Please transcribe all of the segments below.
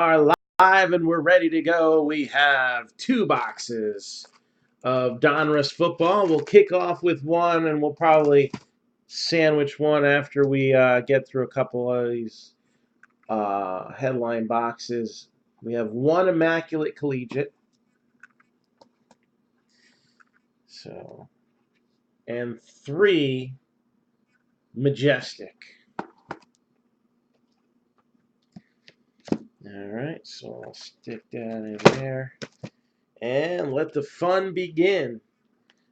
Are live and we're ready to go. We have two boxes of Donruss football. We'll kick off with one and we'll probably sandwich one after we get through a couple of these headline boxes. We have one Immaculate Collegiate. And three Majestic. All right, so I'll stick that in there. And let the fun begin.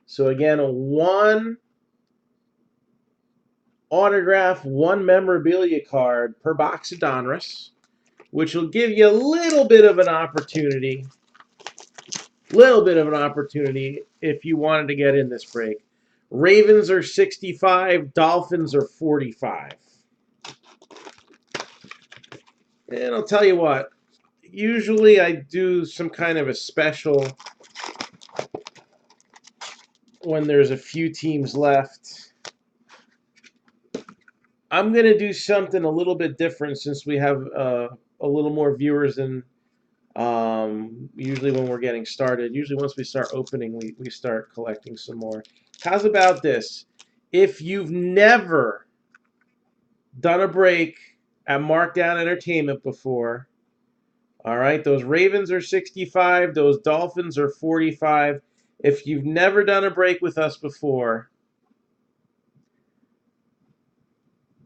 So again, one autograph, one memorabilia card per box of Donruss, which will give you a little bit of an opportunity if you wanted to get in this break. Ravens are 65, Dolphins are 45. And I'll tell you what, usually I do some kind of a special when there's a few teams left. I'm going to do something a little bit different since we have a little more viewers than usually when we're getting started. Usually once we start opening, we start collecting some more. How's about this? If you've never done a break at Marc-Down Entertainment before, all right, those Ravens are 65, those Dolphins are 45. If you've never done a break with us before,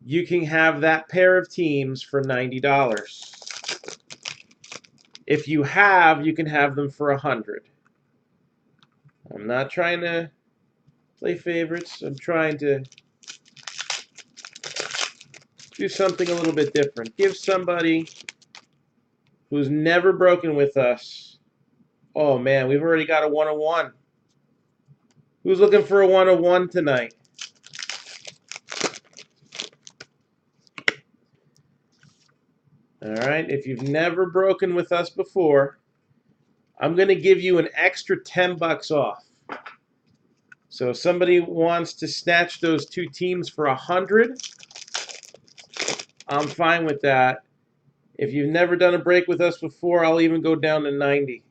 you can have that pair of teams for $90. If you have, you can have them for $100. I'm not trying to play favorites. I'm trying to do something a little bit different. Give somebody who's never broken with us. Oh man, we've already got a 101. Who's looking for a 101 tonight? All right, if you've never broken with us before, I'm going to give you an extra $10 off. So if somebody wants to snatch those two teams for $100, I'm fine with that. If you've never done a break with us before, I'll even go down to $90.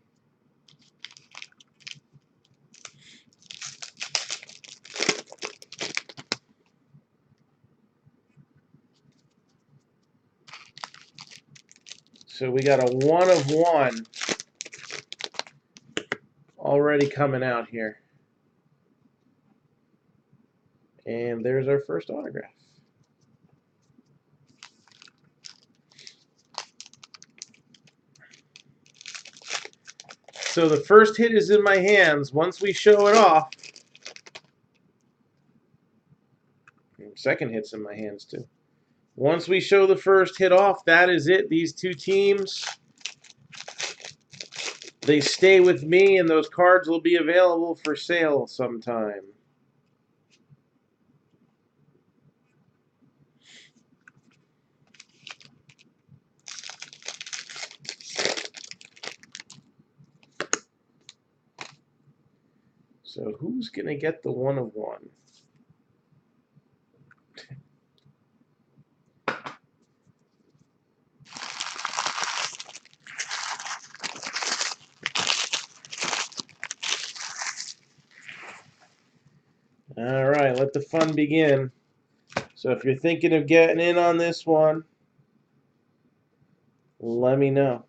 So we got a 1 of 1 already coming out here. And there's our first autograph. So the first hit is in my hands. Once we show it off, second hit's in my hands too. Once we show the first hit off, that is it. These two teams, they stay with me, and those cards will be available for sale sometime. So who's going to get the 1 of 1? All right, let the fun begin. So if you're thinking of getting in on this one, let me know.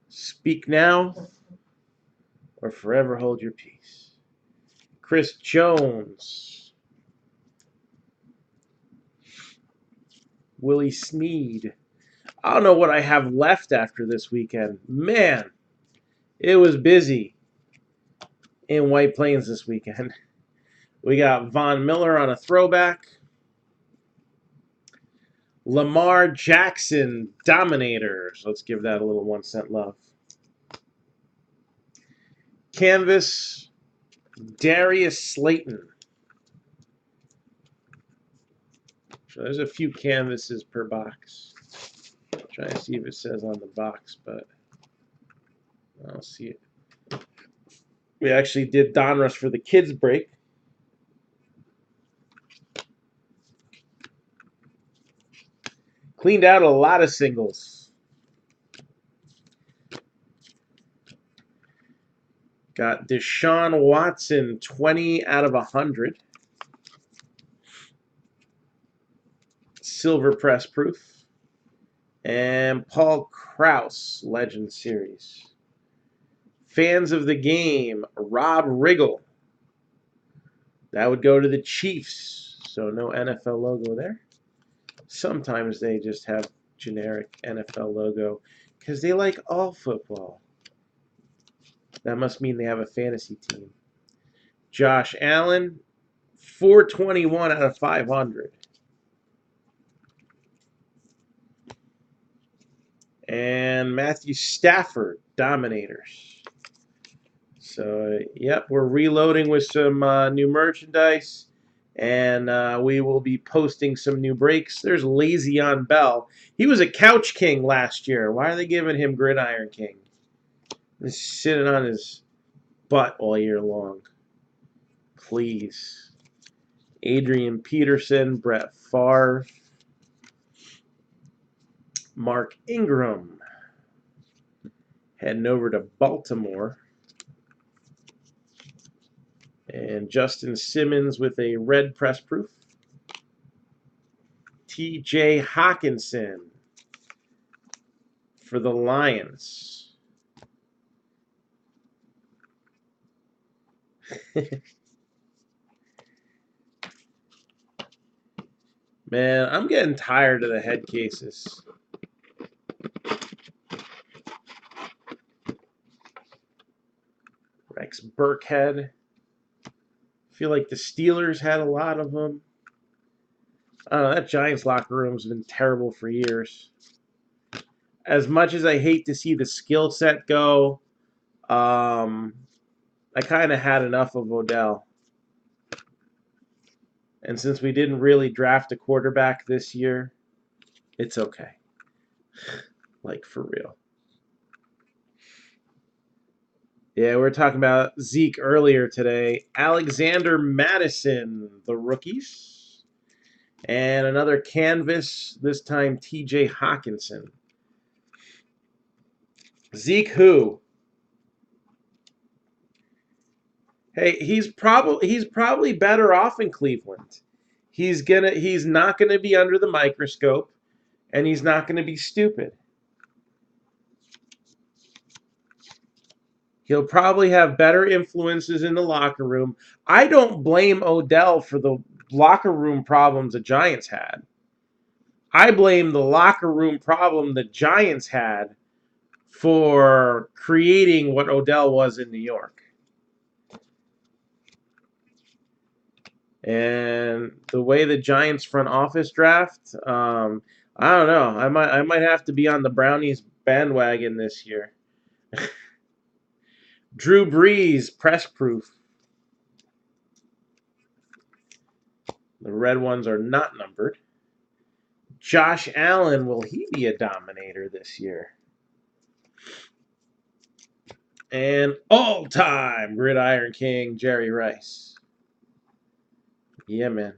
Speak now or forever hold your peace. Chris Jones. Willie Snead. I don't know what I have left after this weekend. Man, it was busy in White Plains this weekend. We got Von Miller on a throwback. Lamar Jackson Dominators. Let's give that a little 1 cent love. Canvas Darius Slayton. So there's a few canvases per box. I'll try to see if it says on the box, but I don't see it. We actually did Donruss for the kids break. Cleaned out a lot of singles. Got Deshaun Watson, 20 out of 100. Silver press proof. And Paul Krause, Legend Series. Fans of the game, Rob Riggle. That would go to the Chiefs, so no NFL logo there. Sometimes they just have generic NFL logo because they like all football. That must mean they have a fantasy team. Josh Allen, 421 out of 500. And Matthew Stafford, Dominators. So, yep, we're reloading with some new merchandise. And we will be posting some new breaks. There's Le'Veon Bell. He was a Couch King last year. Why are they giving him Gridiron King? He's sitting on his butt all year long. Please. Adrian Peterson, Brett Favre, Mark Ingram. Heading over to Baltimore. And Justin Simmons with a red press proof. TJ Hawkinson for the Lions. Man, I'm getting tired of the head cases. Rex Burkhead. I feel like the Steelers had a lot of them. I don't know, that Giants locker room's been terrible for years. As much as I hate to see the skill set go, I kind of had enough of Odell. And since we didn't really draft a quarterback this year, it's okay. Like, for real. Yeah, we were talking about Zeke earlier today. Alexander Madison, the rookies. And another canvas, this time TJ Hawkinson. Zeke who? Hey, he's probably better off in Cleveland. He's not gonna be under the microscope, and he's not gonna be stupid. He'll probably have better influences in the locker room. I don't blame Odell for the locker room problems the Giants had. I blame the locker room problem the Giants had for creating what Odell was in New York. And the way the Giants front office draft, I don't know. I might have to be on the Brownies bandwagon this year. Drew Brees, press proof. The red ones are not numbered. Josh Allen, will he be a dominator this year? And all-time Gridiron King, Jerry Rice. Yeah, man.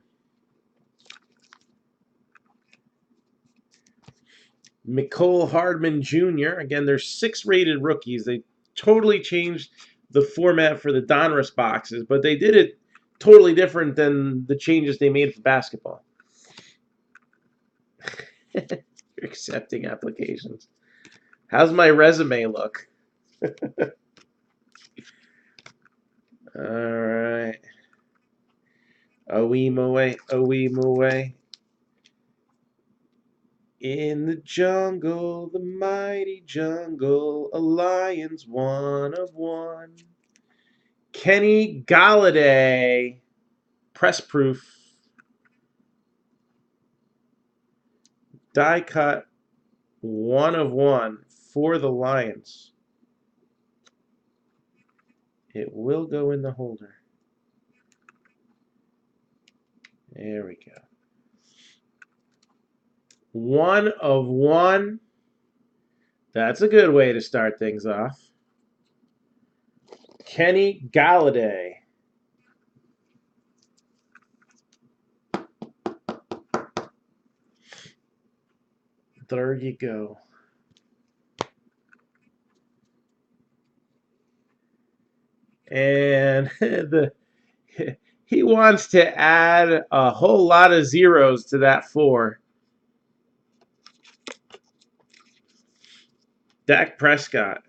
Mecole Hardman Jr. Again, there's 6 rated rookies. They totally changed the format for the Donruss boxes, but they did it totally different than the changes they made for basketball. You're accepting applications. How's my resume look? All right. Owe. In the jungle, the mighty jungle, a lion's one of one. Kenny Galladay, press proof. Die cut, one of one for the Lions. It will go in the holder. There we go. One of one. That's a good way to start things off. Kenny Galladay. There you go. And he wants to add a whole lot of zeros to that 4. Dak Prescott.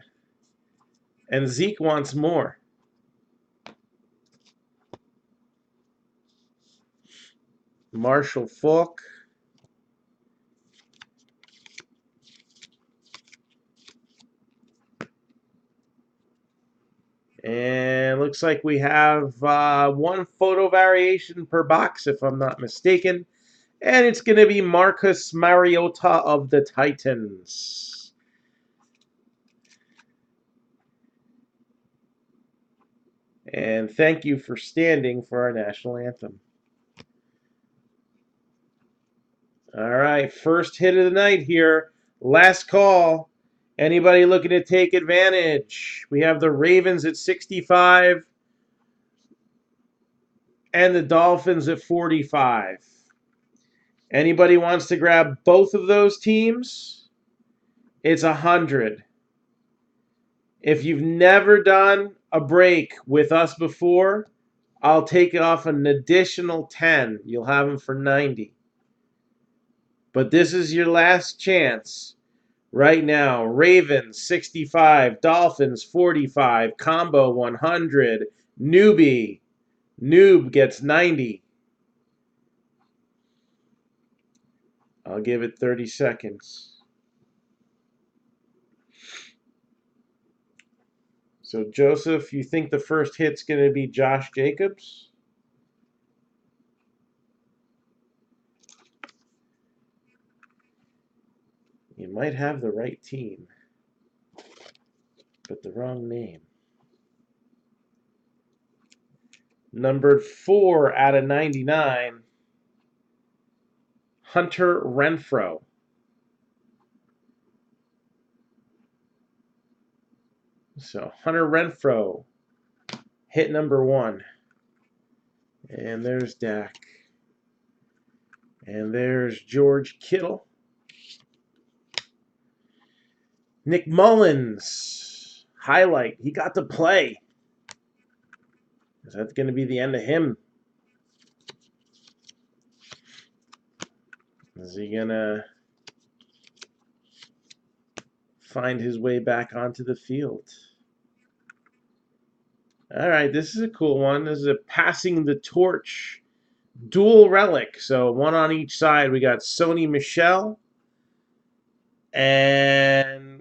And Zeke wants more. Marshall Faulk. And looks like we have 1 photo variation per box, if I'm not mistaken. And it's going to be Marcus Mariota of the Titans. And thank you for standing for our national anthem. All right, first hit of the night here. Last call. Anybody looking to take advantage? We have the Ravens at 65 and the Dolphins at 45. Anybody wants to grab both of those teams? It's 100. If you've never done a break with us before, I'll take off an additional 10. You'll have them for 90. But this is your last chance. Right now, Ravens 65, Dolphins 45, combo 100, newbie. Noob gets 90. I'll give it 30 seconds. So, Joseph, you think the first hit's going to be Josh Jacobs? You might have the right team, but the wrong name. Numbered 4 out of 99, Hunter Renfrow. So Hunter Renfrow, hit number 1. And there's Dak. And there's George Kittle. Nick Mullins, highlight. He got to play. Is that going to be the end of him? Is he going to find his way back onto the field? All right, this is a cool one. This is a passing the torch dual relic. So 1 on each side. We got Sony Michel and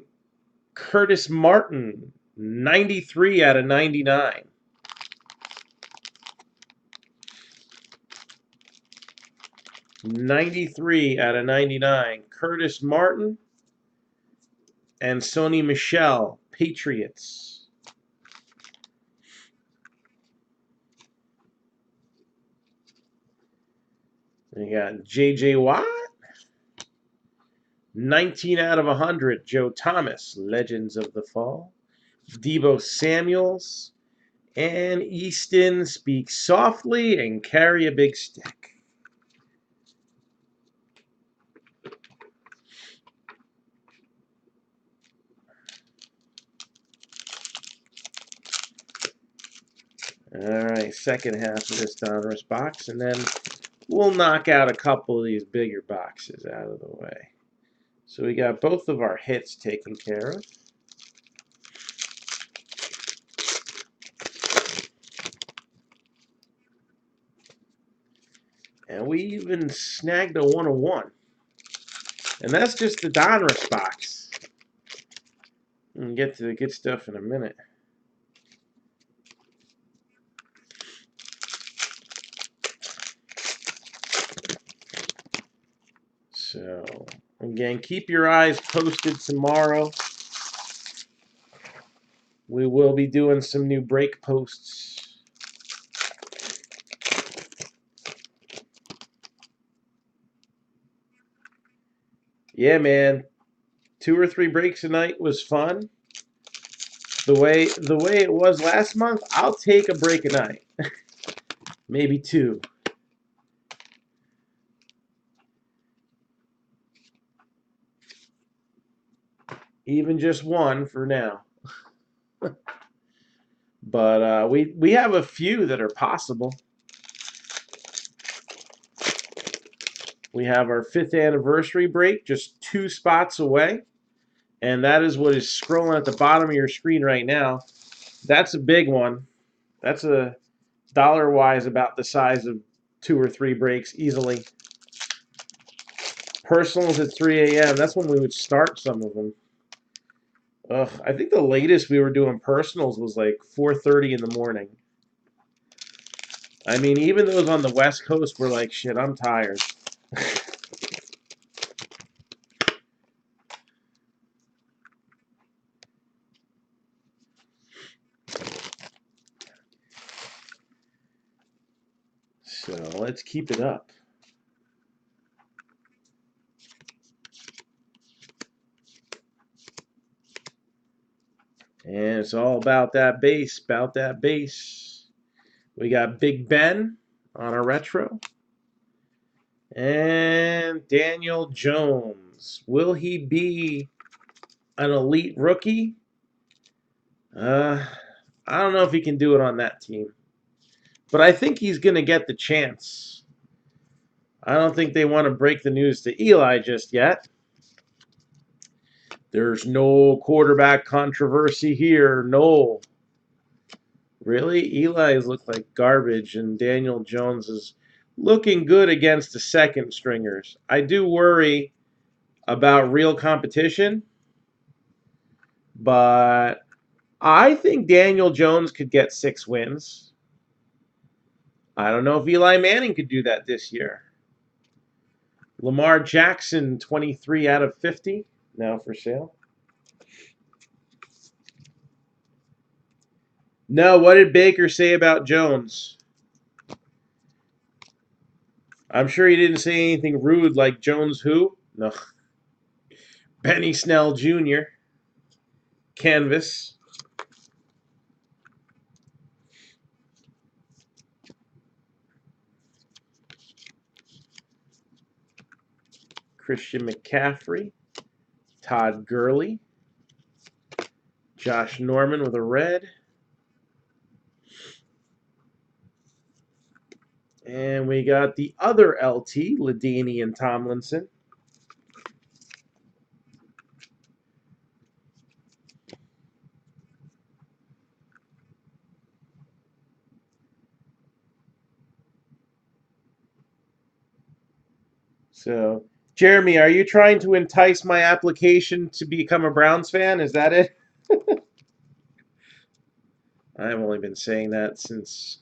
Curtis Martin, 93 out of 99. '93 out of 99. Curtis Martin and Sony Michel, Patriots. You got J.J. Watt, 19 out of 100. Joe Thomas, Legends of the Fall. Deebo Samuels and Easton, Speak Softly and Carry a Big Stick. All right, second half of this Donruss box, and then we'll knock out a couple of these bigger boxes out of the way. So we got both of our hits taken care of. And we even snagged a 101. And that's just the Donruss box. We'll get to the good stuff in a minute. So, again, keep your eyes posted tomorrow. We will be doing some new break posts. Yeah, man. 2 or 3 breaks a night was fun. The way it was last month, I'll take a break a night. Maybe 2. even just one for now. But we have a few that are possible. We have our 5th anniversary break just 2 spots away. And that is what is scrolling at the bottom of your screen right now. That's a big one. That's a dollar-wise about the size of 2 or 3 breaks easily. Personals at 3 a.m. That's when we would start some of them. Ugh, I think the latest we were doing personals was like 4:30 in the morning. I mean, even those on the West Coast were like, shit, I'm tired. So let's keep it up. And it's all about that base, about that base. We got Big Ben on a retro. And Daniel Jones. Will he be an elite rookie? I don't know if he can do it on that team. But I think he's going to get the chance. I don't think they want to break the news to Eli just yet. There's no quarterback controversy here. No. Really? Eli's look like garbage, and Daniel Jones is looking good against the second stringers. I do worry about real competition, but I think Daniel Jones could get 6 wins. I don't know if Eli Manning could do that this year. Lamar Jackson, 23 out of 50, now for sale. No, what did Baker say about Jones? I'm sure he didn't say anything rude like Jones who? No. Benny Snell Jr. Canvas. Christian McCaffrey. Todd Gurley. Josh Norman with a red. And we got the other LT, LaDainian Tomlinson. So, Jeremy, are you trying to entice my application to become a Browns fan? Is that it? I've only been saying that since,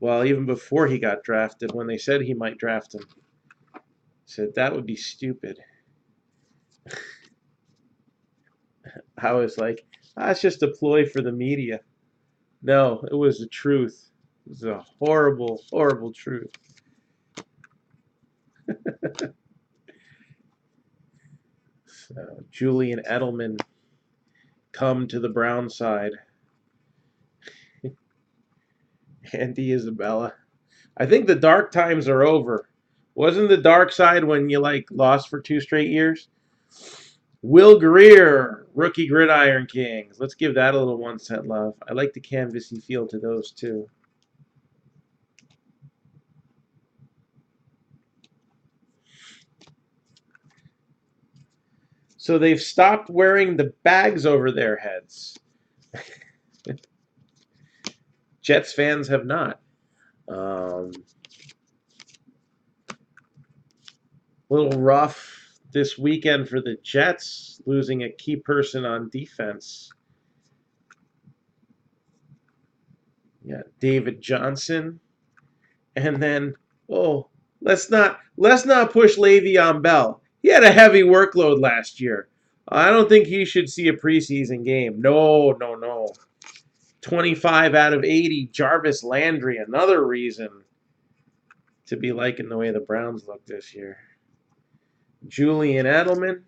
well, even before he got drafted, when they said he might draft him. I said that would be stupid. I was like, that's just a ploy for the media. No, it was the truth. It was a horrible, horrible truth. So, Julian Edelman come to the Brown side. Andy Isabella. I think the dark times are over. Wasn't the dark side when you like lost for 2 straight years? Will Greer, rookie Gridiron Kings. Let's give that a little 1 cent love. I like the canvassy feel to those too. So they've stopped wearing the bags over their heads. Jets fans have not. Little rough this weekend for the Jets, losing a key person on defense. Yeah, David Johnson. And then, oh, let's not push Le'Veon Bell. He had a heavy workload last year. I don't think he should see a preseason game. No, no, no. 25 out of 80. Jarvis Landry, another reason to be liking the way the Browns look this year. Julian Edelman.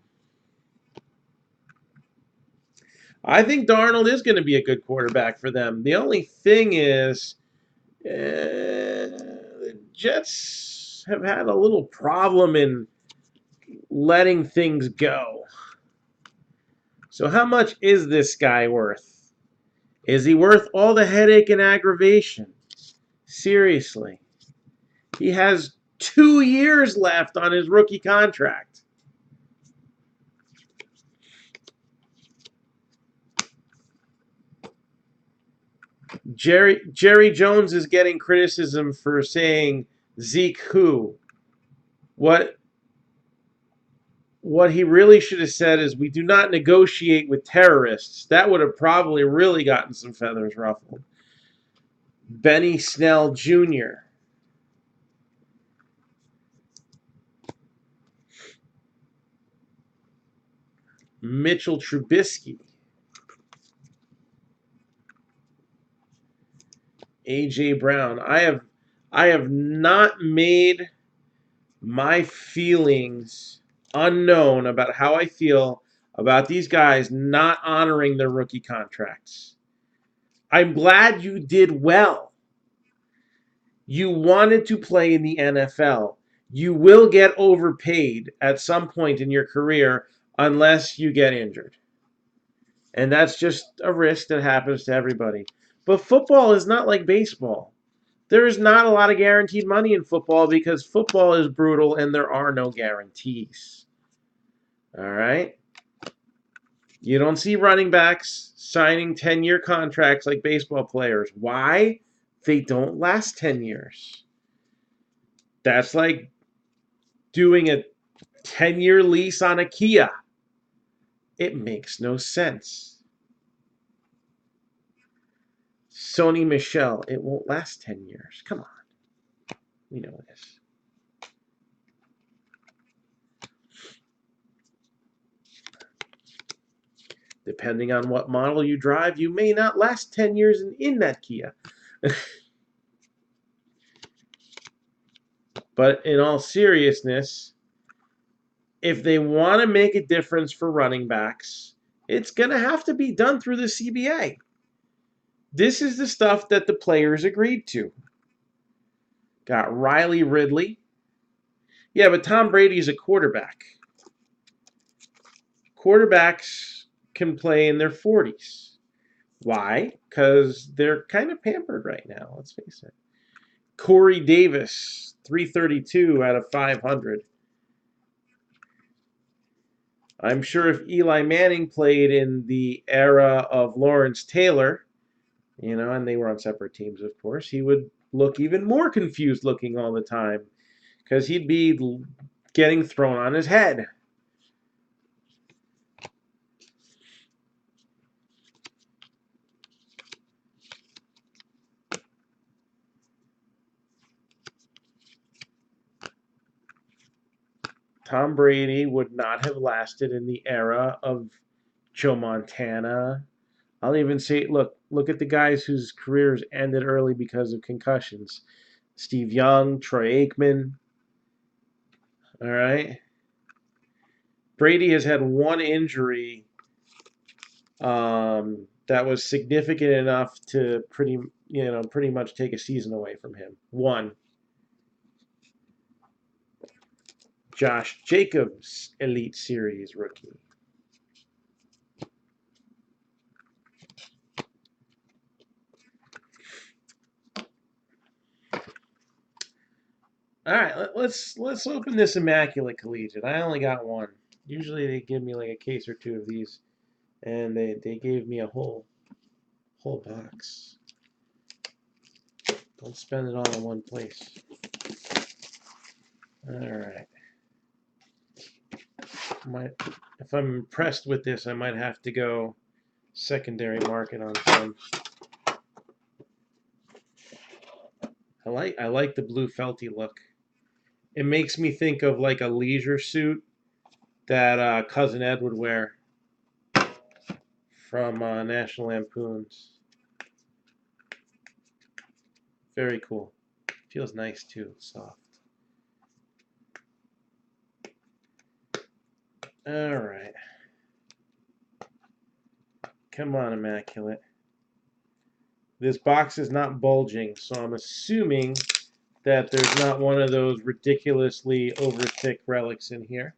I think Darnold is going to be a good quarterback for them. The only thing is, the Jets have had a little problem in letting things go. So how much is this guy worth? Is he worth all the headache and aggravation? Seriously. He has 2 years left on his rookie contract. Jerry Jones is getting criticism for saying Zeke who. What he really should have said is, we do not negotiate with terrorists. That would have probably really gotten some feathers ruffled. Benny Snell Jr. Mitchell Trubisky. A.J. Brown. I have not made my feelings unknown about how I feel about these guys not honoring their rookie contracts. I'm glad you did well. You wanted to play in the NFL. You will get overpaid at some point in your career unless you get injured. And that's just a risk that happens to everybody. But football is not like baseball. There is not a lot of guaranteed money in football because football is brutal and there are no guarantees. All right? You don't see running backs signing 10-year contracts like baseball players. Why? They don't last 10 years. That's like doing a 10-year lease on a Kia. It makes no sense. Sony Michel, it won't last 10 years. Come on. We know this. Depending on what model you drive, you may not last 10 years in that Kia. But in all seriousness, if they want to make a difference for running backs, it's going to have to be done through the CBA. This is the stuff that the players agreed to. Got Riley Ridley. Yeah, but Tom Brady's a quarterback. Quarterbacks can play in their 40s. Why? Because they're kind of pampered right now, let's face it. Corey Davis, 332 out of 500. I'm sure if Eli Manning played in the era of Lawrence Taylor, and they were on separate teams, of course, he would look even more confused looking all the time because he'd be getting thrown on his head. Tom Brady would not have lasted in the era of Joe Montana. I'll even say, look at the guys whose careers ended early because of concussions. Steve Young, Troy Aikman. All right. Brady has had one injury that was significant enough to pretty much take a season away from him. One. Josh Jacobs, Elite Series rookie. All right, let's open this Immaculate Collegiate. I only got one. Usually they give me like a case or two of these, and they gave me a whole box. Don't spend it all in one place. All right. If I'm impressed with this, I might have to go secondary market on some. I like the blue felty look. It makes me think of like a leisure suit that Cousin Ed would wear from National Lampoons. Very cool. Feels nice too, soft. All right. Come on, Immaculate. This box is not bulging, so I'm assuming that there's not one of those ridiculously over-thick relics in here.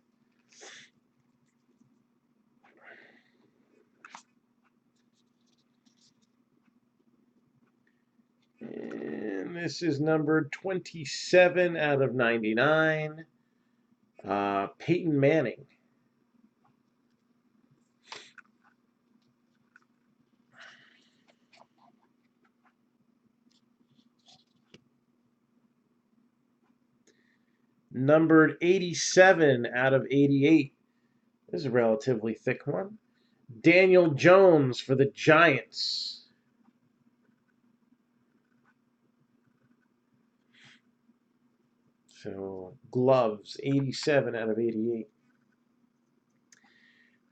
This is numbered 27 out of 99. Peyton Manning. Numbered 87 out of 88. This is a relatively thick one. Daniel Jones for the Giants. So, gloves, 87 out of 88.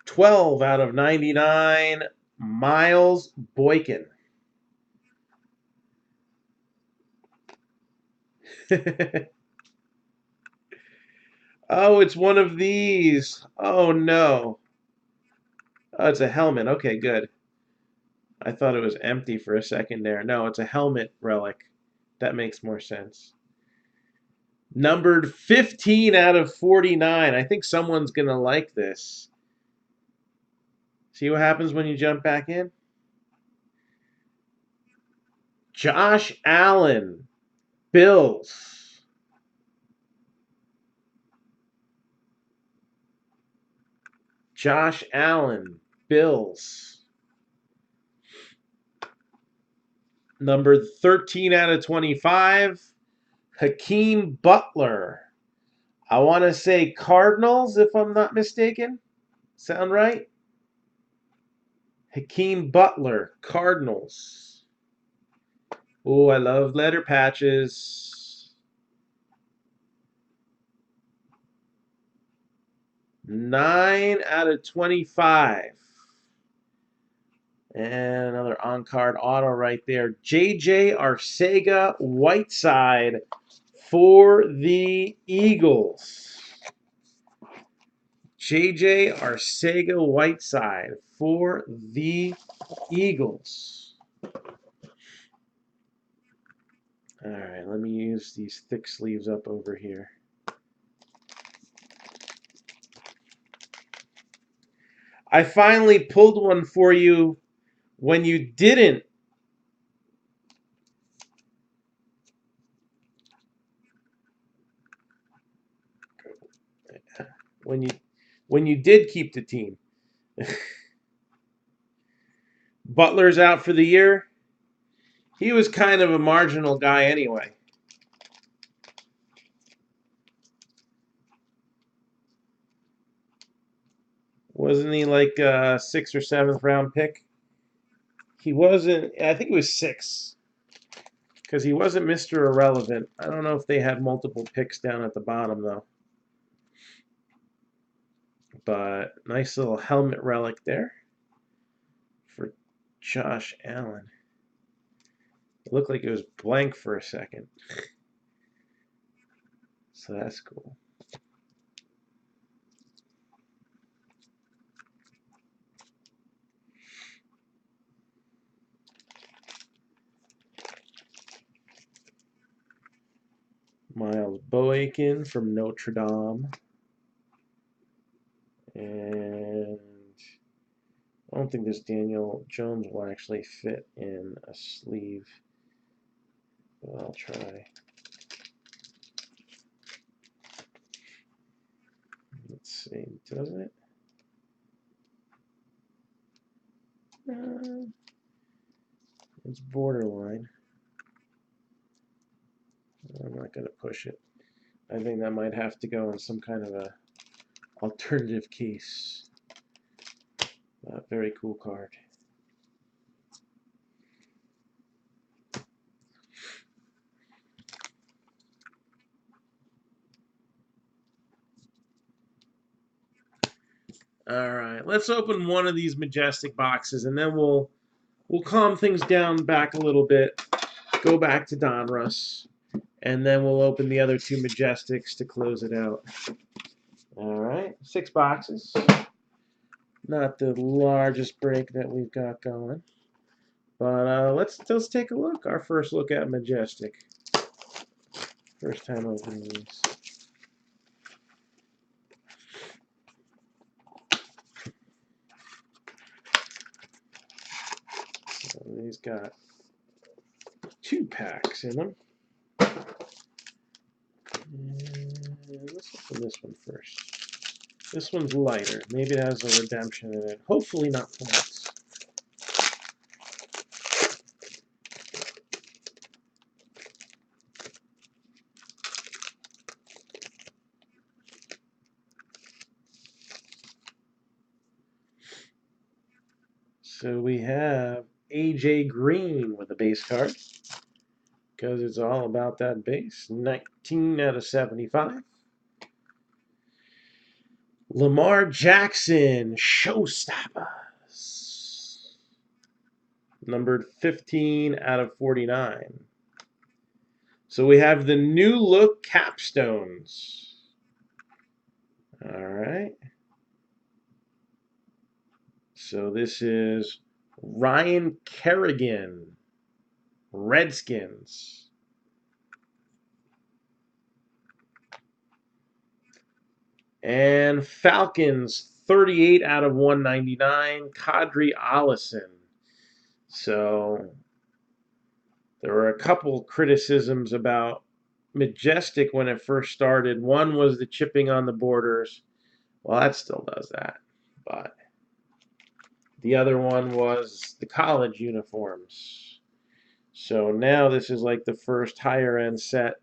12 out of 99, Miles Boykin. Oh, it's one of these. Oh, no. Oh, it's a helmet. Okay, good. I thought it was empty for a second there. No, it's a helmet relic. That makes more sense. Numbered 15 out of 49. I think someone's going to like this. See what happens when you jump back in? Josh Allen, Bills. Josh Allen, Bills. Number 13 out of 25, Hakeem Butler. I want to say Cardinals, if I'm not mistaken. Sound right? Hakeem Butler, Cardinals. Oh, I love letter patches. 9 out of 25. And another on-card auto right there. J.J. Arcega-Whiteside for the Eagles. J.J. Arcega-Whiteside for the Eagles. All right, let me use these thick sleeves up over here. I finally pulled one for you when you didn't. When you did keep the team. Butler's out for the year. He was kind of a marginal guy anyway. Wasn't he like a 6th or 7th round pick? He wasn't. I think he was 6. Because he wasn't Mr. Irrelevant. I don't know if they had multiple picks down at the bottom, though. But nice little helmet relic there for Josh Allen. It looked like it was blank for a second. So that's cool. Miles Boykin from Notre Dame. And I don't think this Daniel Jones will actually fit in a sleeve. But I'll try. Let's see, does it? It's borderline. I'm not going to push it. I think that might have to go in some kind of a alternative case. Very cool card. All right, let's open one of these Majestic boxes, and then we'll calm things down back a little bit, go back to Donruss, and then we'll open the other 2 Majestics to close it out. All right, 6 boxes. Not the largest break that we've got going, but let's take a look. Our first look at Majestic. First time opening these. So these got 2 packs in them. let's open this one first. This one's lighter. Maybe it has a redemption in it. Hopefully not points. So we have AJ Green with a base card, because it's all about that base. 19 out of 75. Lamar Jackson, Showstoppers. Numbered 15 out of 49. So we have the new look capstones. All right. So this is Ryan Kerrigan, Redskins. And Falcons, 38 out of 199, Kadri Allison. So there were a couple criticisms about Majestic when it first started. One was the chipping on the borders. Well, that still does that. But the other one was the college uniforms. So now this is like the first higher end set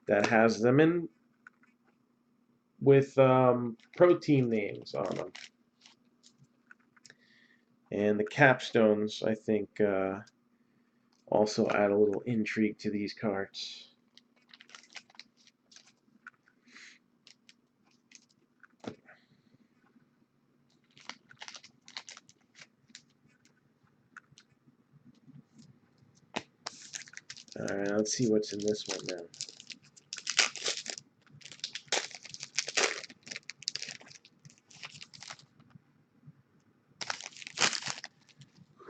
that has them in with pro team names on them. And the capstones, I think, also add a little intrigue to these cards. All right, let's see what's in this one now.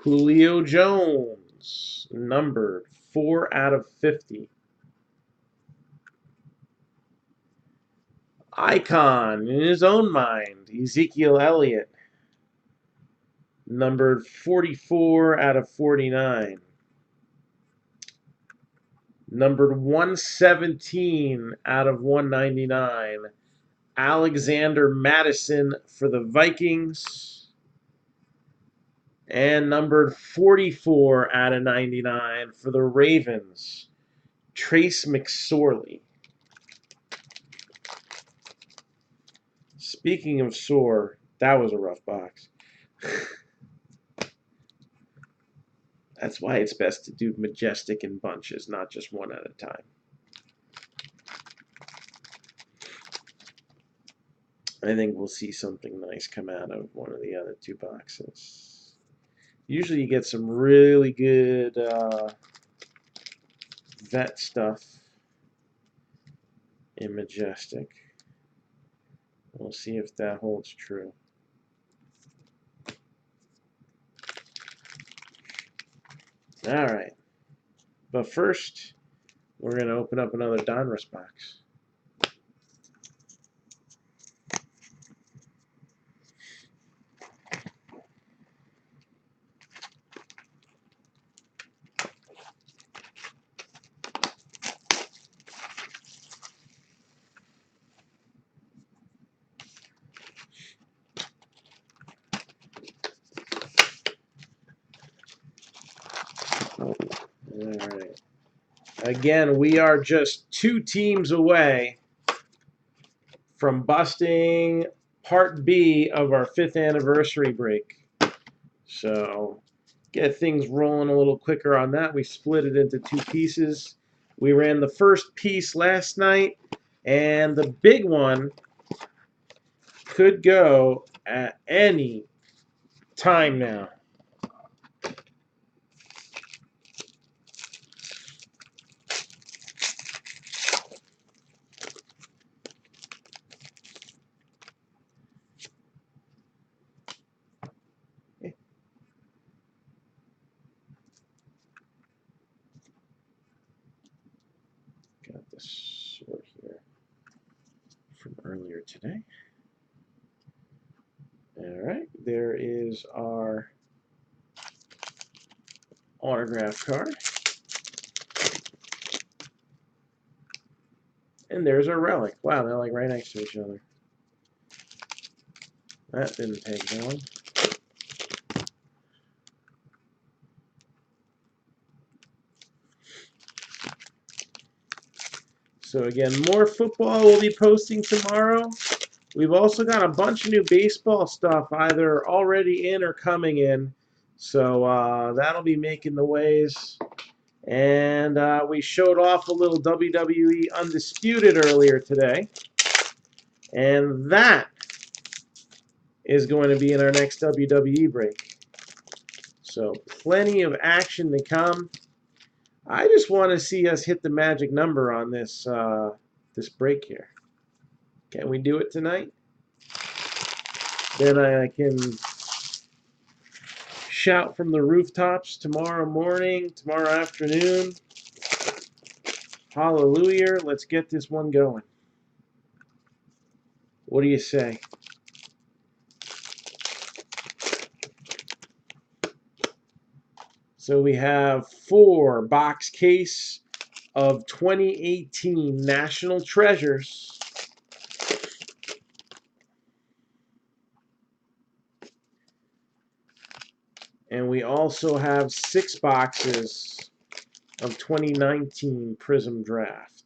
Julio Jones, numbered 4 out of 50. Icon in his own mind, Ezekiel Elliott, numbered 44 out of 49. Numbered 117 out of 199, Alexander Madison for the Vikings. And numbered 44 out of 99 for the Ravens, Trace McSorley. Speaking of sore, that was a rough box. That's why it's best to do Majestic in bunches, not just one at a time. I think we'll see something nice come out of one of the other two boxes. Usually you get some really good vet stuff in Majestic. We'll see if that holds true. All right. But first, we're going to open up another Donruss box. All right. Again, we are just 2 teams away from busting Part B of our 5th anniversary break. So, get things rolling a little quicker on that. We split it into 2 pieces. We ran the first piece last night, and the big one could go at any time now. Got this sort here from earlier today. All right, there is our autograph card. And there's our relic. Wow, they're like right next to each other. That didn't take long. So again, more football we'll be posting tomorrow. We've also got a bunch of new baseball stuff either already in or coming in. So that'll be making the waves. And we showed off a little WWE Undisputed earlier today. And that is going to be in our next WWE break. So plenty of action to come. I just want to see us hit the magic number on this this break here. Can we do it tonight? Then I can shout from the rooftops tomorrow morning, tomorrow afternoon. Hallelujah. Let's get this one going. What do you say? So we have 4 box case of 2018 National Treasures. And we also have 6 boxes of 2019 Prism Draft.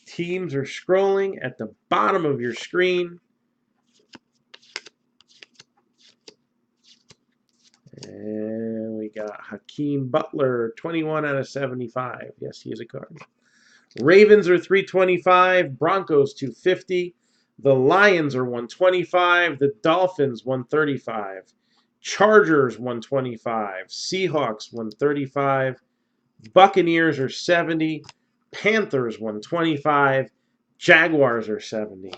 Teams are scrolling at the bottom of your screen. And we got Hakeem Butler, 21 out of 75. Yes, he is a card. Ravens are 325. Broncos 250. The Lions are 125. The Dolphins 135. Chargers 125. Seahawks 135. Buccaneers are 70. Panthers 125. Jaguars are 70.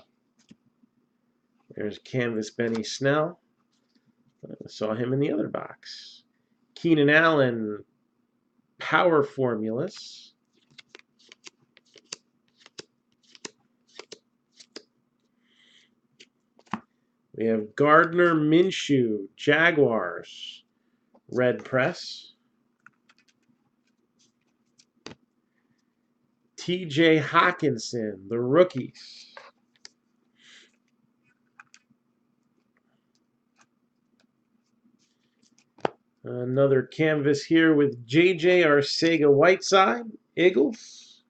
There's Canvas Benny Snell. I saw him in the other box. Keenan Allen, Power Formulas. We have Gardner Minshew, Jaguars, Red Press. TJ Hawkinson, the rookies. Another canvas here with JJ Arcega-Whiteside, Eagles.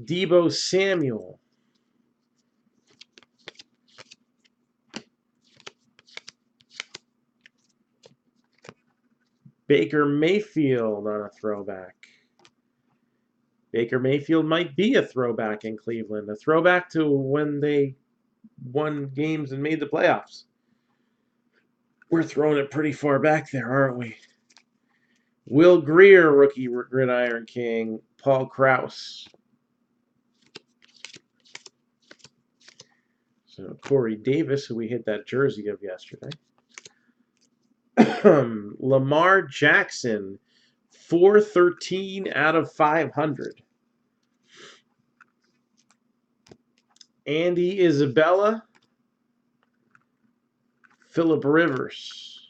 Deebo Samuel. Baker Mayfield on a throwback. Baker Mayfield might be a throwback in Cleveland. A throwback to when they won games and made the playoffs. We're throwing it pretty far back there, aren't we? Will Greer, rookie Gridiron King. Paul Krause. So Corey Davis, who we hit that jersey of yesterday. Lamar Jackson, 413 out of 500. Andy Isabella. Phillip Rivers.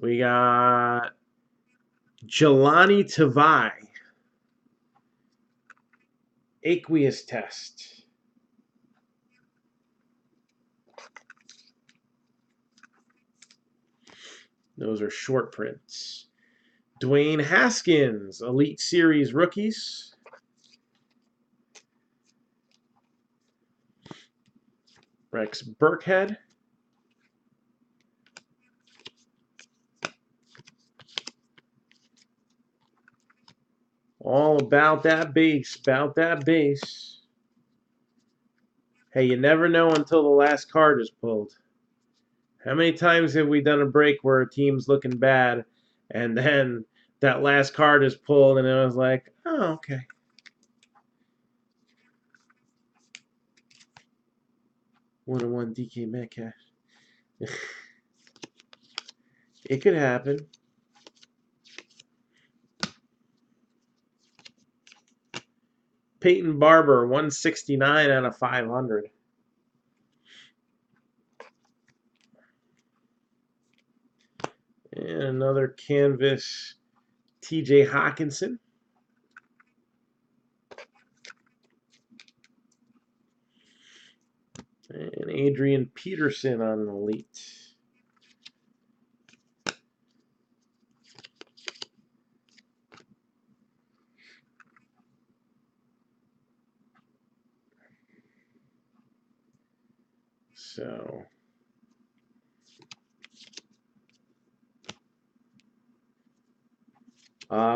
We got Jelani Tavai. Aqueous Test. Those are short prints. Dwayne Haskins, Elite Series rookies. Rex Burkhead. All about that base, Hey, you never know until the last card is pulled. How many times have we done a break where a team's looking bad and then that last card is pulled and it was like, oh, okay. One-on-one DK Metcalf. It could happen. Peyton Barber, 169 out of 500. And another canvas, TJ Hawkinson. And Adrian Peterson on the Elite. So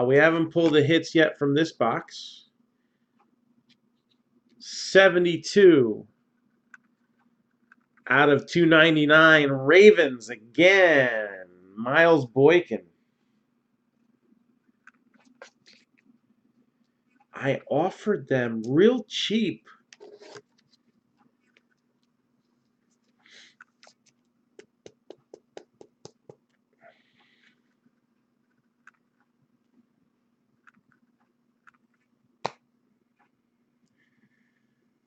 we haven't pulled the hits yet from this box. 72 out of 299. Ravens again. Miles Boykin. I offered them real cheap.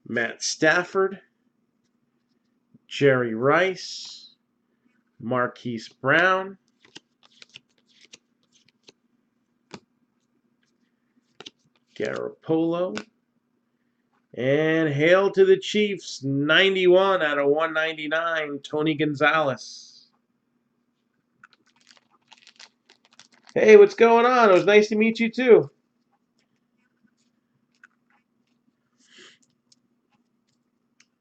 Matt Stafford, Jerry Rice, Marquise Brown, Garoppolo, and hail to the Chiefs, 91 out of 199, Tony Gonzalez. Hey, what's going on? It was nice to meet you too.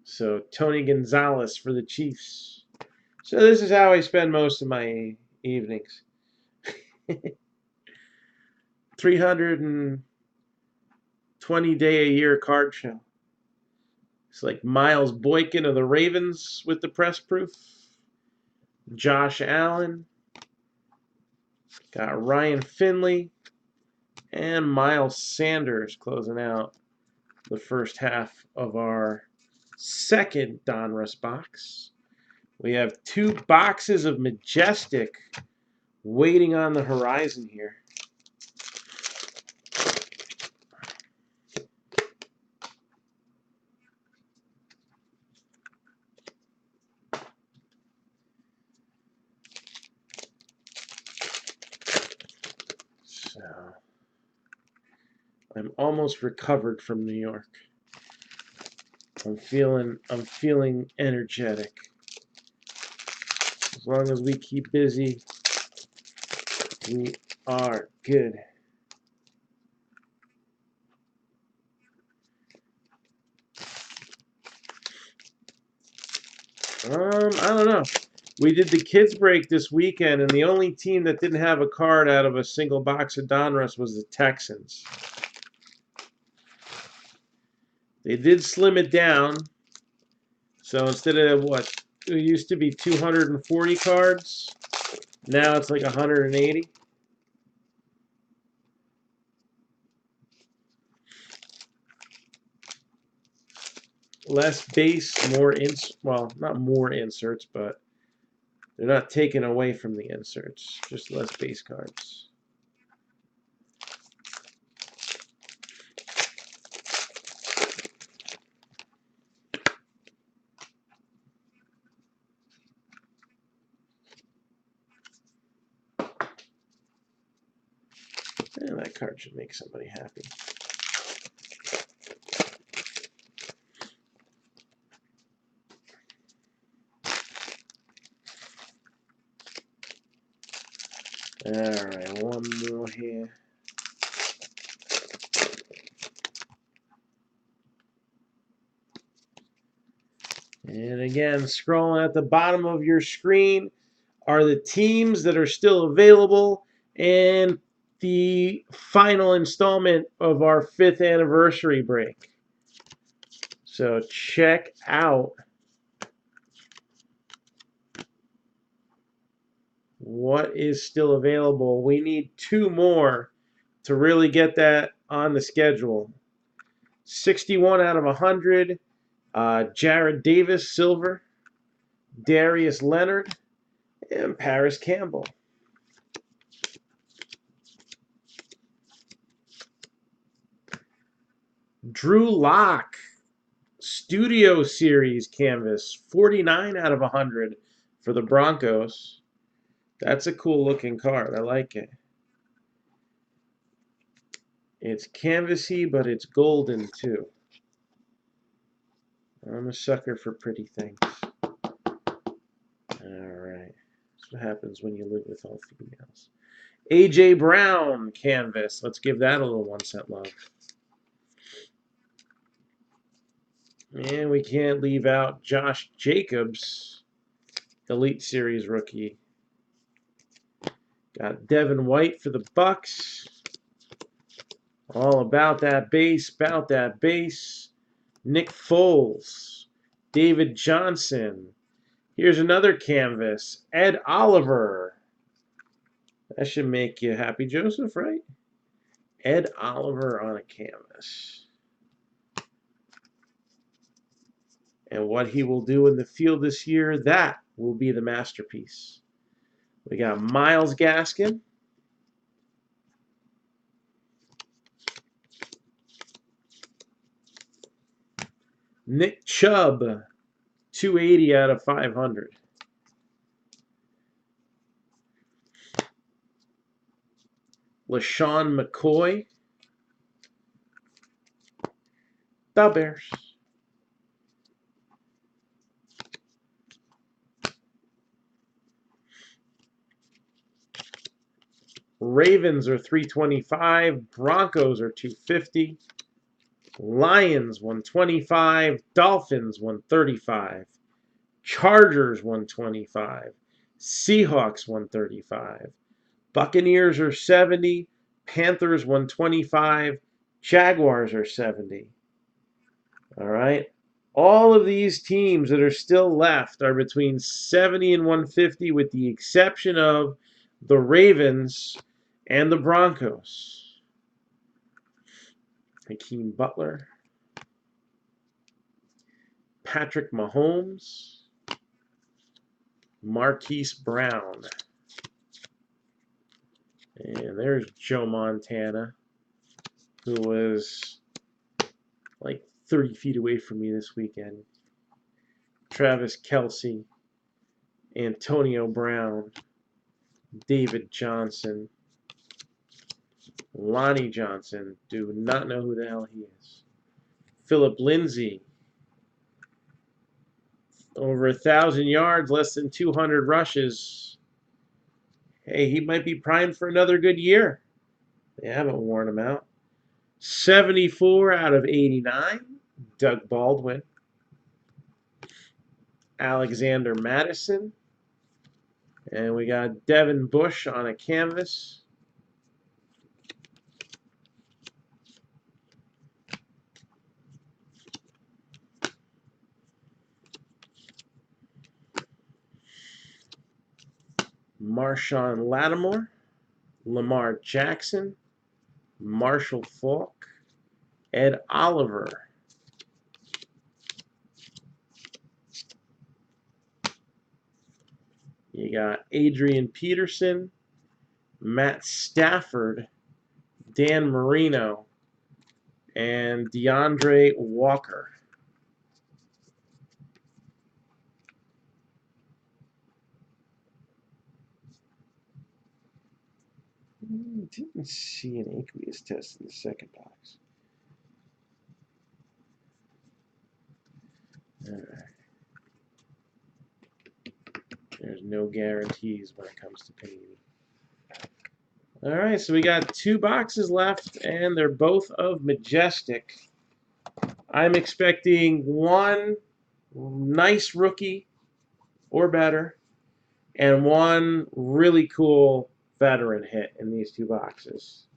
So Tony Gonzalez for the Chiefs. So this is how I spend most of my evenings. 320-day-a-year card show. It's like Miles Boykin of the Ravens with the press proof. Josh Allen. Got Ryan Finley. And Miles Sanders closing out the first half of our second Donruss box. We have 2 boxes of Majestic waiting on the horizon here. So I'm almost recovered from New York. I'm feeling energetic. As long as we keep busy, we are good. I don't know. We did the kids break this weekend, and the only team that didn't have a card out of a single box of Donruss was the Texans. They did slim it down. So instead of what it used to be 240 cards, now it's like 180. Less base, more well, not more inserts, but they're not taken away from the inserts, just less base cards. And that card should make somebody happy. Alright, one more here. And again, scrolling at the bottom of your screen are the teams that are still available and the final installment of our 5th anniversary break. So check out what is still available. We need 2 more to really get that on the schedule. 61 out of 100. Jared Davis, silver. Darius Leonard, and Paris Campbell. Drew Lock, Studio Series canvas, 49 out of 100 for the Broncos. That's a cool looking card. I like it. It's canvassy, but it's golden too. I'm a sucker for pretty things. Alright. That's what happens when you live with all females. A.J. Brown canvas. Let's give that a little 1 cent love. And we can't leave out Josh Jacobs, Elite Series rookie. Got Devin White for the Bucks. All about that base, about that base. Nick Foles, David Johnson. Here's another canvas, Ed Oliver. That should make you happy, Joseph, right? Ed Oliver on a canvas. And what he will do in the field this year, that will be the masterpiece. We got Myles Gaskin. Nick Chubb, 280 out of 500. LaShawn McCoy, the Bears. Ravens are 325. Broncos are 250. Lions 125. Dolphins 135. Chargers 125. Seahawks 135. Buccaneers are 70. Panthers 125. Jaguars are 70. All right. All of these teams that are still left are between 70 and 150 with the exception of the Ravens and the Broncos. Hakeem Butler. Patrick Mahomes. Marquise Brown. And there's Joe Montana, who was like 30 feet away from me this weekend. Travis Kelce. Antonio Brown. David Johnson. Lonnie Johnson. Do not know who the hell he is. Philip Lindsay. Over 1,000 yards, less than 200 rushes. Hey, he might be primed for another good year. They haven't worn him out. 74 out of 89. Doug Baldwin. Alexander Madison. And we got Devin Bush on a canvas. Marshawn Lattimore. Lamar Jackson. Marshall Faulk. Ed Oliver. You got Adrian Peterson, Matt Stafford, Dan Marino, and DeAndre Walker. Didn't see an aqueous test in the second box. All right. There's no guarantees when it comes to Panini. All right, so we got 2 boxes left, and they're both of Majestic. I'm expecting 1 nice rookie or better, and 1 really cool veteran hit in these 2 boxes.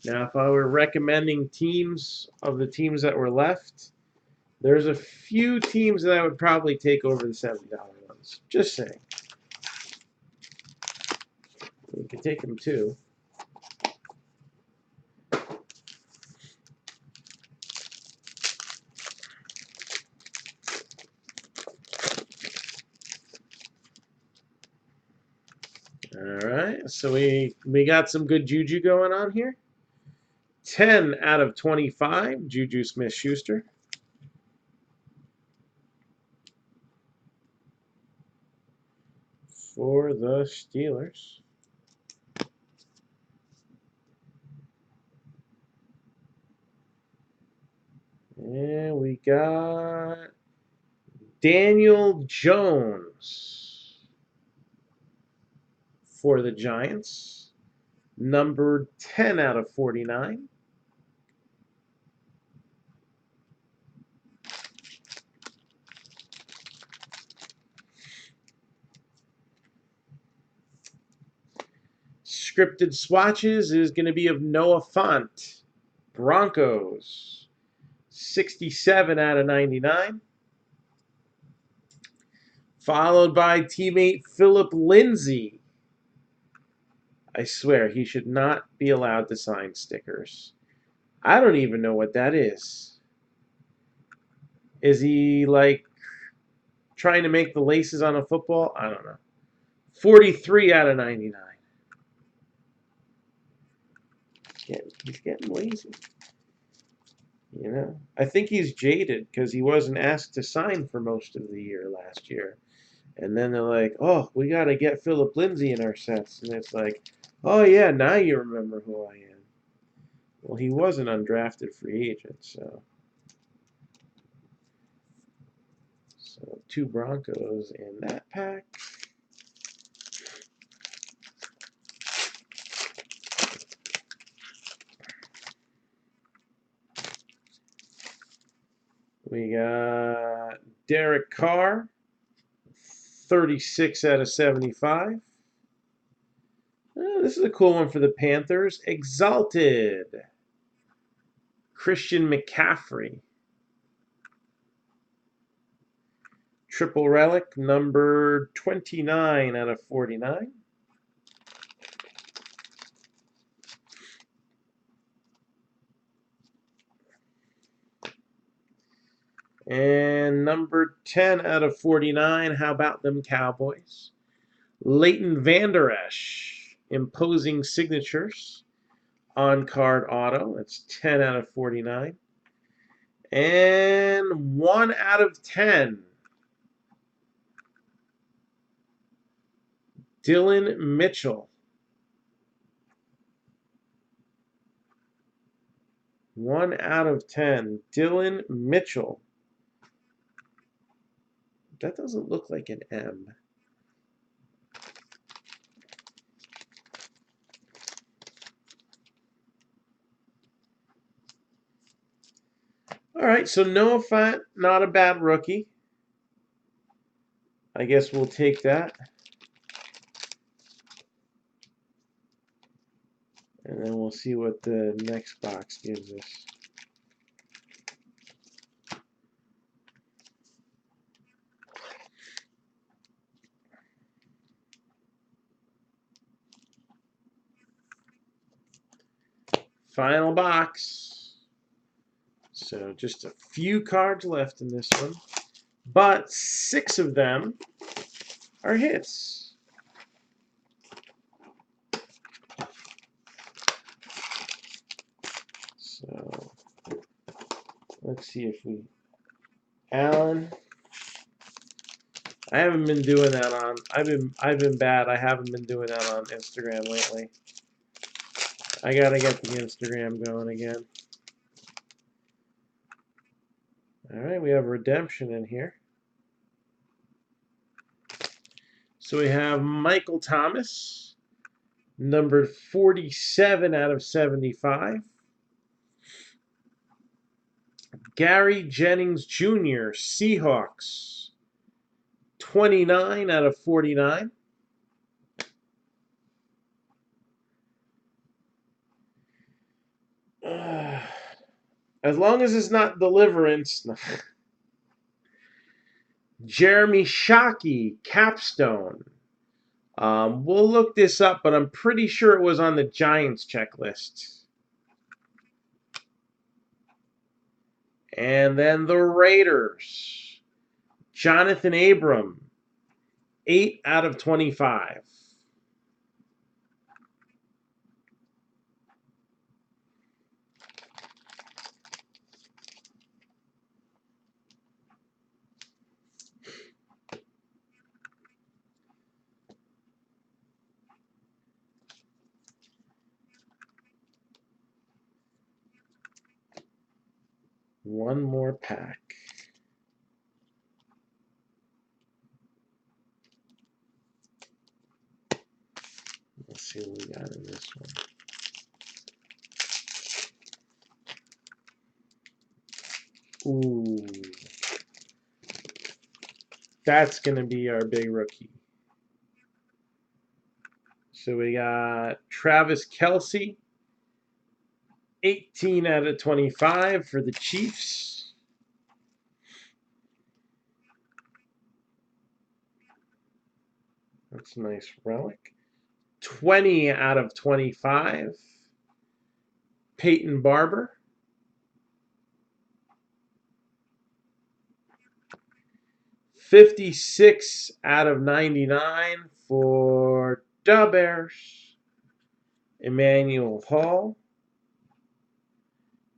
Now, if I were recommending teams of the teams that were left, there's a few teams that I would probably take over the $70 ones. Just saying. We could take them too. All right, so we got some good juju going on here. 10 out of 25, Juju Smith-Schuster. For the Steelers. And we got Daniel Jones for the Giants. Number 10 out of 49. Scripted swatches is going to be of Noah Fant. Broncos. 67 out of 99. Followed by teammate Philip Lindsay. I swear, he should not be allowed to sign stickers. I don't even know what that is. Is he, like, trying to make the laces on a football? I don't know. 43 out of 99. He's getting lazy. You know, I think he's jaded because he wasn't asked to sign for most of the year last year. And then they're like, oh, we got to get Philip Lindsay in our sets. And it's like, oh, yeah, now you remember who I am. Well, he was an undrafted free agent, so 2 Broncos in that pack. We got Derek Carr, 36 out of 75. This is a cool one for the Panthers. Exalted. Christian McCaffrey. Triple relic, number 29 out of 49. And number 10 out of 49, how about them Cowboys? Leighton Vander Esch, imposing signatures. On-card auto, that's 10 out of 49. And 1 out of 10. Dylan Mitchell. 1 out of 10. Dylan Mitchell. That doesn't look like an M. All right, so Noah Fant, not a bad rookie. I guess we'll take that. And then we'll see what the next box gives us. Final box. So just a few cards left in this one. But 6 of them are hits. So let's see if we... Alan. I haven't been doing that on... I've been bad. I haven't been doing that on Instagram lately. I gotta get the Instagram going again. Alright, we have redemption in here. So we have Michael Thomas, numbered 47 out of 75. Gary Jennings Jr., Seahawks, 29 out of 49. As long as it's not Deliverance. Jeremy Shockey, Capstone. We'll look this up, but I'm pretty sure it was on the Giants checklist. And then the Raiders. Jonathan Abram, 8 out of 25. One more pack. Let's see what we got in this one. Ooh. That's going to be our big rookie. So we got Travis Kelce, 18 out of 25 for the Chiefs. That's a nice relic. 20 out of 25, Peyton Barber. 56 out of 99 for the Bears, Emmanuel Hall.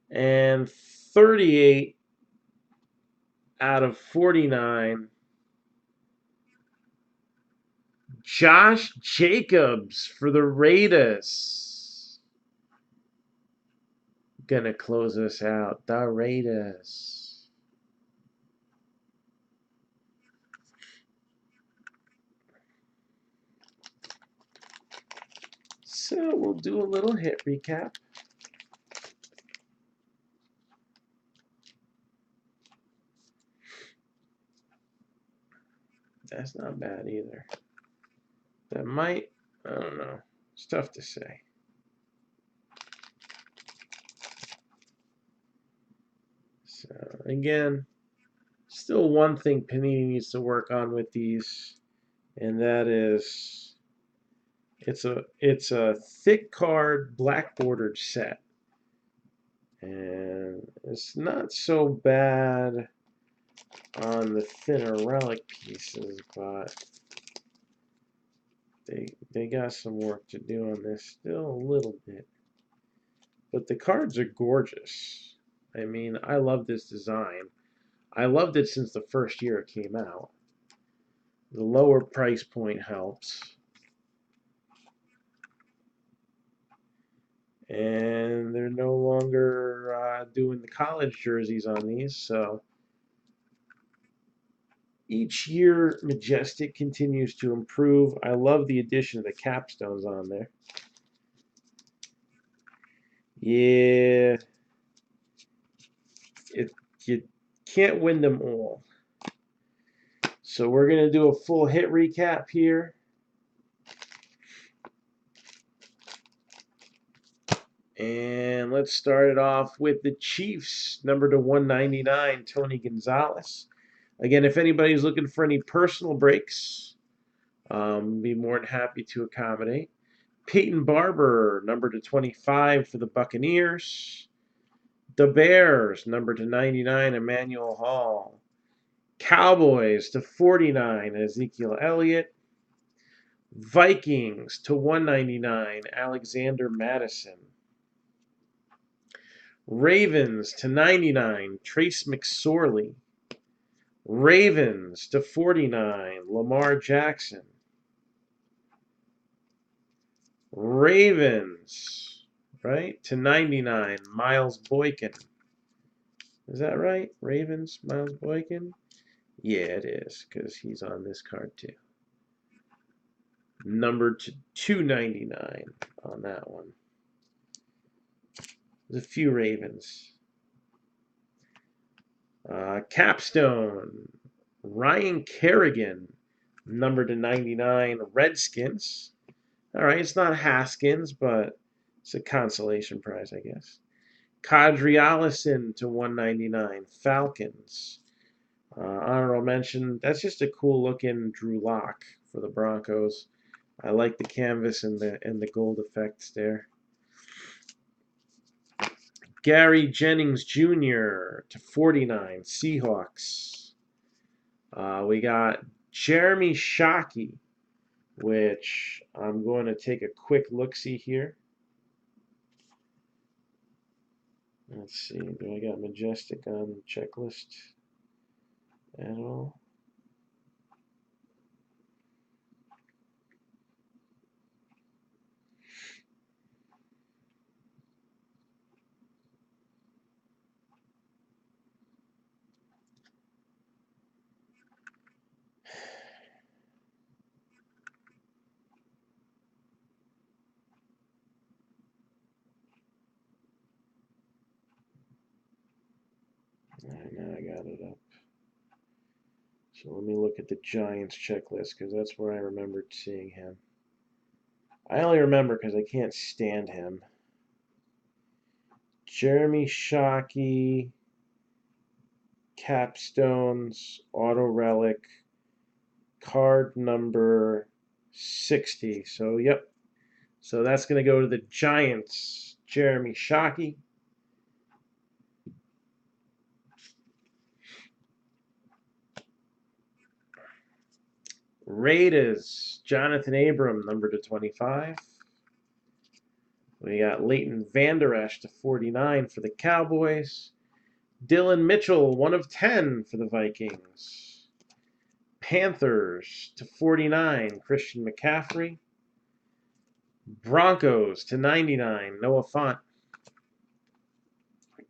And 38 out of 49, Josh Jacobs for the Raiders. Gonna close us out. The Raiders. So we'll do a little hit recap. That's not bad either. That might, I don't know. It's tough to say. So again, still one thing Panini needs to work on with these, and that is it's a thick card black bordered set. And it's not so bad on the thinner relic pieces, but they got some work to do on this still a little bit. But the cards are gorgeous. I mean, I love this design. I loved it since the first year it came out. The lower price point helps. And they're no longer doing the college jerseys on these, so each year Majestic continues to improve. I love the addition of the capstones on there. Yeah, you can't win them all. So we're going to do a full hit recap here. And let's start it off with the Chiefs, number to 199, Tony Gonzalez. Again, if anybody's looking for any personal breaks, be more than happy to accommodate. Peyton Barber, number to 25 for the Buccaneers. The Bears, number to 99, Emmanuel Hall. Cowboys to 49, Ezekiel Elliott. Vikings to 199, Alexander Madison. Ravens to 99, Trace McSorley. Ravens to 49, Lamar Jackson. Ravens, right, to 99, Miles Boykin. Is that right? Ravens, Miles Boykin? Yeah, it is, because he's on this card too. Numbered to 299 on that one. There's a few Ravens. Capstone, Ryan Kerrigan, numbered to 99, Redskins. All right, it's not Haskins, but it's a consolation prize, I guess. Kadri Allison to 199, Falcons. Honorable mention, that's just a cool looking Drew Lock for the Broncos. I like the canvas and the gold effects there. Gary Jennings Jr. to 49, Seahawks. We got Jeremy Shockey, which I'm going to take a quick look-see here. Let's see, do I got Majestic on the checklist at all? Now I got it up. So let me look at the Giants checklist because that's where I remembered seeing him. I only remember because I can't stand him. Jeremy Shockey, Capstones, Auto Relic, card number 60. So, yep. So that's going to go to the Giants, Jeremy Shockey. Raiders, Jonathan Abram, number /25. We got Leighton Vander Esch /49 for the Cowboys. Dylan Mitchell, 1/10 for the Vikings. Panthers /49, Christian McCaffrey. Broncos /99, Noah Fant.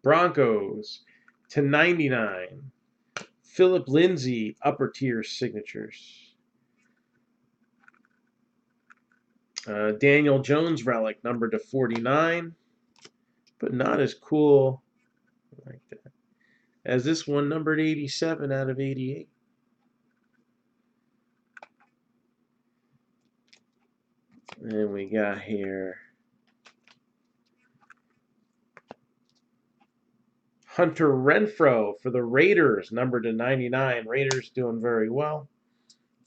Broncos /99, Philip Lindsay, upper tier signatures. Daniel Jones relic, number /49, but not as cool like that as this one, numbered 87 out of 88. And we got here Hunter Renfrow for the Raiders, number /99. Raiders doing very well.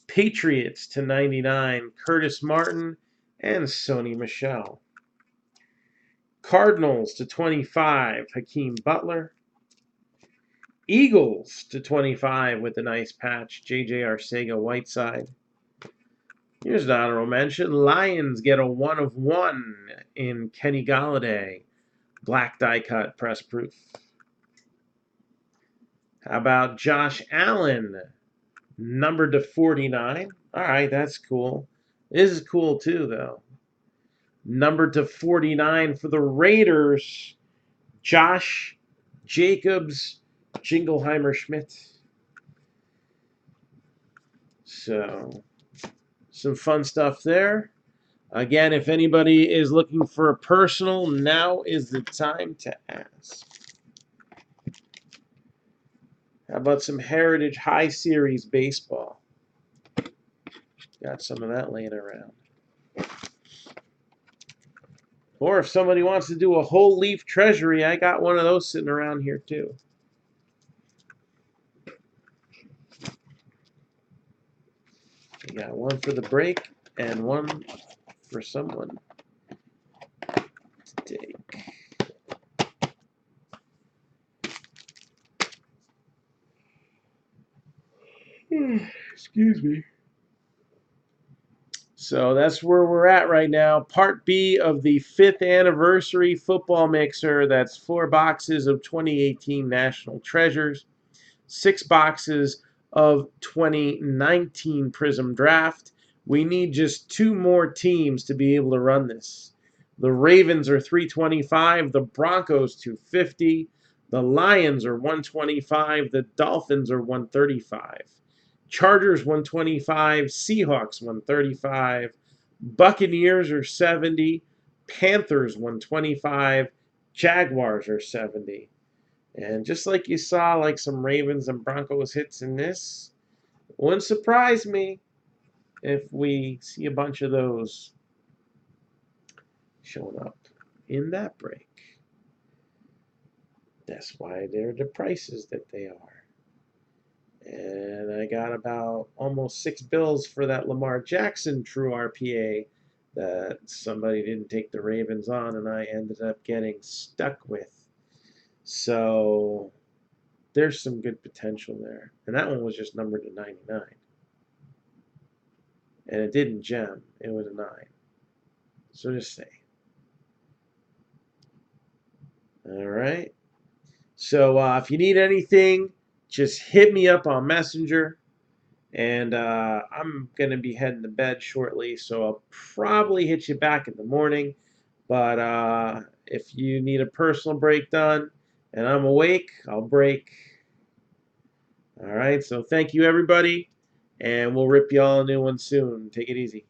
Patriots /99, Curtis Martin and Sony Michel. Cardinals /25, Hakeem Butler. Eagles /25 with a nice patch, J.J. Arcega-Whiteside. Here's an honorable mention. Lions get a 1/1 in Kenny Golladay. Black die cut, press proof. How about Josh Allen, number /49? All right, that's cool. This is cool too, though. Number /49 for the Raiders, Josh Jacobs, Jingleheimer Schmidt. So, some fun stuff there. Again, if anybody is looking for a personal, now is the time to ask. How about some Heritage High Series baseball? Got some of that laying around. Or if somebody wants to do a whole leaf treasury, I got one of those sitting around here too. We got one for the break and one for someone to take. Excuse me. So that's where we're at right now. Part B of the 5th anniversary football mixer. That's 4 boxes of 2018 National Treasures, 6 boxes of 2019 Prism Draft. We need just 2 more teams to be able to run this. The Ravens are 325, the Broncos 250, the Lions are 125, the Dolphins are 135. Chargers 125, Seahawks 135, Buccaneers are 70, Panthers 125, Jaguars are 70. And just like you saw like some Ravens and Broncos hits in this, it wouldn't surprise me if we see a bunch of those showing up in that break. That's why they're the prices that they are. And I got about almost $6 for that Lamar Jackson true RPA that somebody didn't take the Ravens on, and I ended up getting stuck with. So there's some good potential there. And that one was just numbered to 99. And it didn't gem. It was a 9. So just say. All right. So if you need anything, just hit me up on Messenger. And I'm going to be heading to bed shortly, so I'll probably hit you back in the morning. But if you need a personal break done and I'm awake, I'll break. All right, so thank you, everybody, and we'll rip you all a new one soon. Take it easy.